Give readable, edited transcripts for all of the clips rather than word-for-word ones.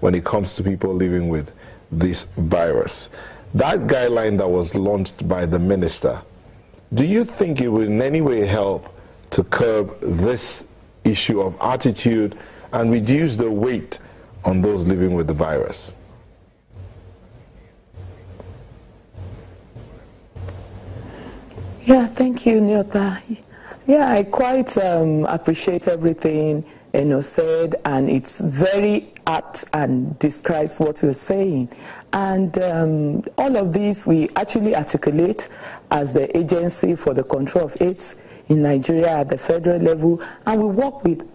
when it comes to people living with this virus. That guideline that was launched by the minister, do you think it will in any way help to curb this issue of attitude and reduce the weight on those living with the virus? Yeah, thank you, Nyota. Yeah, I quite appreciate everything said, and it's very apt and describes what you're saying. And all of this we actually articulate as the Agency for the Control of AIDS in Nigeria at the federal level, and we work with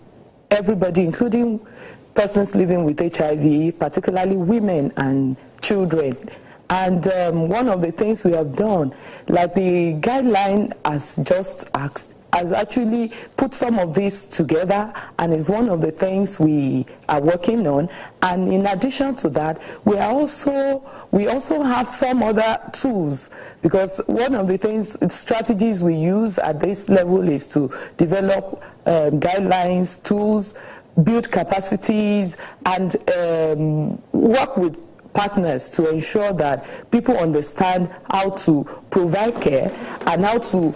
everybody, including persons living with HIV, particularly women and children. And one of the things we have done, like the guideline has just asked, has actually put some of this together, and is one of the things we are working on. And in addition to that, we also have some other tools, because one of the things, strategies we use at this level is to develop guidelines, tools, build capacities, and work with partners to ensure that people understand how to provide care and how to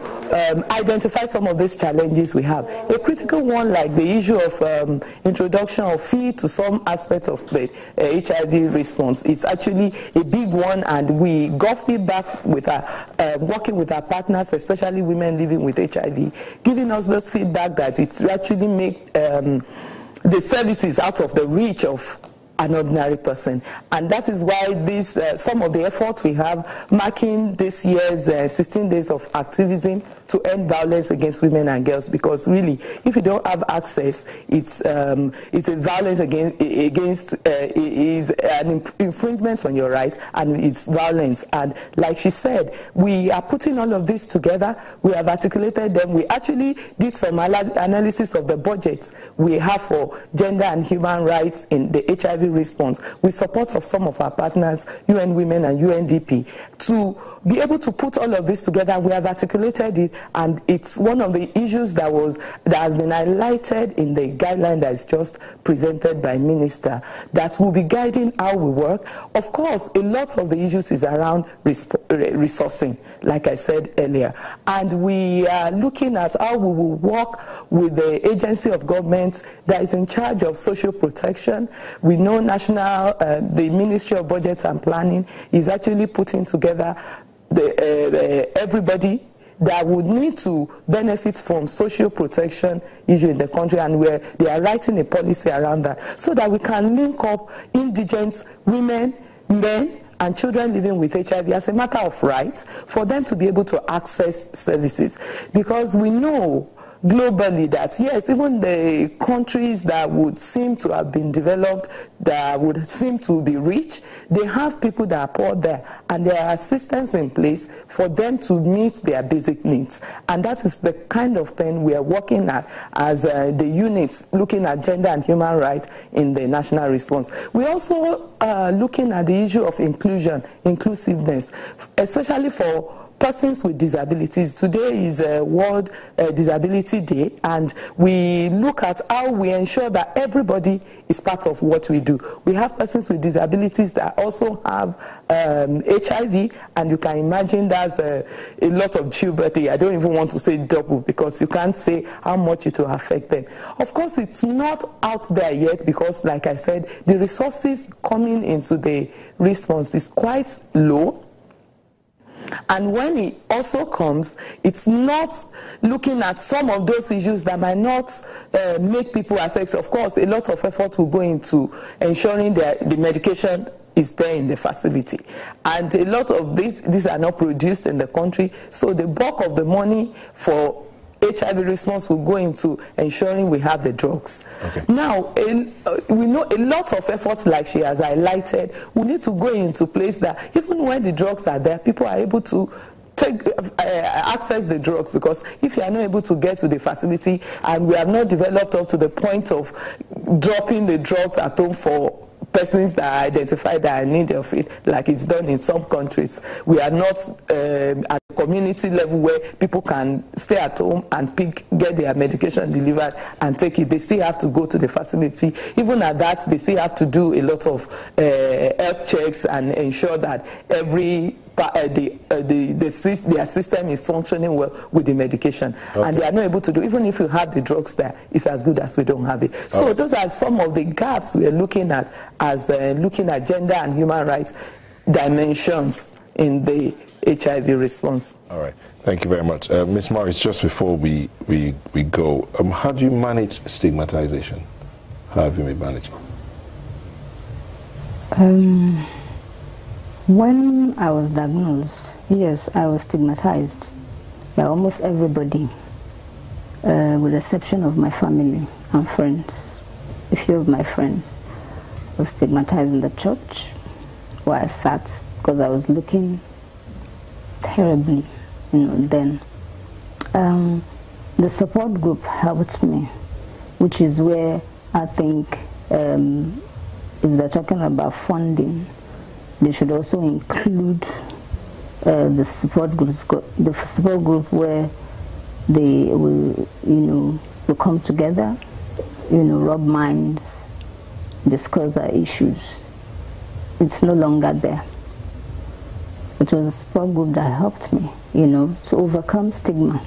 identify some of these challenges we have. A critical one, like the issue of introduction of fee to some aspects of the HIV response, is actually a big one, and we got feedback with our working with our partners, especially women living with HIV, giving us this feedback that it actually make the services out of the reach of an ordinary person. And that is why this, some of the efforts we have marking this year's 16 days of activism to end violence against women and girls, because really, if you don't have access, it's a violence against is an infringement on your rights, and it's violence. And like she said, we are putting all of this together. We have articulated them. We actually did some analysis of the budgets we have for gender and human rights in the HIV response, with support of some of our partners, UN Women and UNDP, to be able to put all of this together. We have articulated it, and it's one of the issues that has been highlighted in the guideline that is just presented by Minister, that will be guiding how we work. Of course, a lot of the issues is around resourcing, like I said earlier, and we are looking at how we will work with the agency of government that is in charge of social protection. We know the Ministry of Budget and Planning is actually putting together everybody that would need to benefit from social protection issue in the country, and where they are writing a policy around that, so that we can link up indigent women, men, and children living with HIV as a matter of right for them to be able to access services. Because we know globally that, yes, even the countries that would seem to have been developed, that would seem to be rich, they have people that are poor there, and there are systems in place for them to meet their basic needs. And that is the kind of thing we are working at as the units looking at gender and human rights in the national response. We're also looking at the issue of inclusiveness, especially for persons with disabilities. Today is World Disability Day, and we look at how we ensure that everybody is part of what we do. We have persons with disabilities that also have HIV, and you can imagine there's a lot of childbirth. I don't even want to say double, because you can't say how much it will affect them. Of course, it's not out there yet, because like I said, the resources coming into the response is quite low. And when it also comes, it's not looking at some of those issues that might not make people access. Of course, a lot of effort will go into ensuring that the medication is there in the facility. And a lot of these are not produced in the country. So the bulk of the money for HIV response will go into ensuring we have the drugs. Okay. Now, we know a lot of efforts, like she has highlighted, we need to go into place that even when the drugs are there, people are able to access the drugs, because if you are not able to get to the facility, and we have not developed up to the point of dropping the drugs at home for persons that are identified that are in need of it, like it's done in some countries, we are not at the community level where people can stay at home and get their medication delivered and take it. They still have to go to the facility. Even at that, they still have to do a lot of health checks and ensure that their system is functioning well with the medication. Okay. And they are not able to do, even if you have the drugs there, it's as good as we don't have it. So those are some of the gaps we are looking at as looking at gender and human rights dimensions in the HIV response. All right. Thank you very much. Ms. Morris, just before we go, how do you manage stigmatization? How have you been managing? When I was diagnosed, yes, I was stigmatized by almost everybody, with the exception of my family and friends. A few of my friends were stigmatized in the church where I sat because I was looking terribly, then. The support group helped me, which is where I think if they're talking about funding, they should also include the support groups, the support group where they will, will come together, rub minds, discuss our issues. It's no longer there. It was a support group that helped me, to overcome stigma.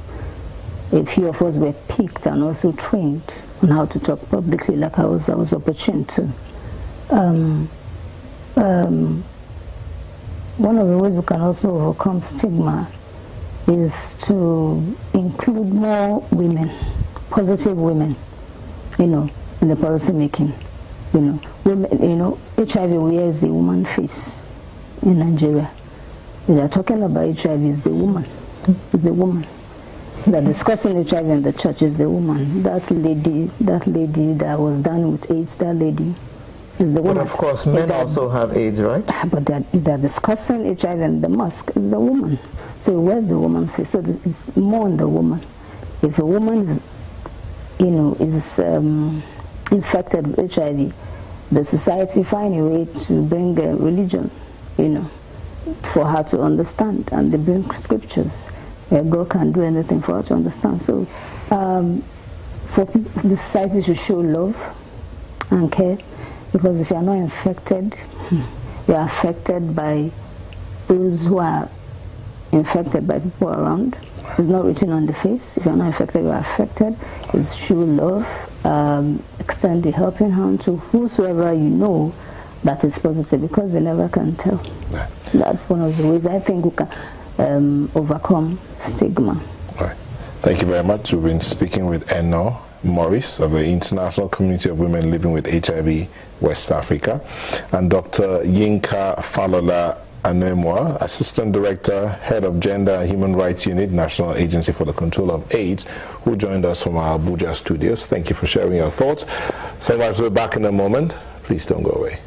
A few of us were picked and also trained on how to talk publicly, like I was opportune to. One of the ways we can also overcome stigma is to include more women, positive women, in the policy making. Women, HIV wears the woman face in Nigeria. They are talking about HIV is the woman. It's the woman. They're discussing HIV in the church is the woman. That lady that was done with AIDS, that lady is the woman. But of course, men also have AIDS, right? But they're discussing HIV in the mosque is the woman. So where's the woman face? So it's more on the woman. If a woman is infected with HIV, the society find a way to bring a religion, for her to understand, and they bring scriptures. God can do anything for her to understand. So for people, the society should show love and care, because if you are not infected, you are affected by those who are infected by people around. It's not written on the face. If you are not infected, you are affected. It's show love, extend the helping hand to whosoever you know that is positive, because you never can tell. That's one of the ways I think we can overcome stigma. Right. Thank you very much. We've been speaking with Eno Morris of the International Community of Women Living with HIV West Africa, and Dr. Yinka Falola Anemwa, Assistant Director, Head of Gender and Human Rights Unit, National Agency for the Control of AIDS, who joined us from our Abuja studios. Thank you for sharing your thoughts. So much. We're back in a moment. Please don't go away.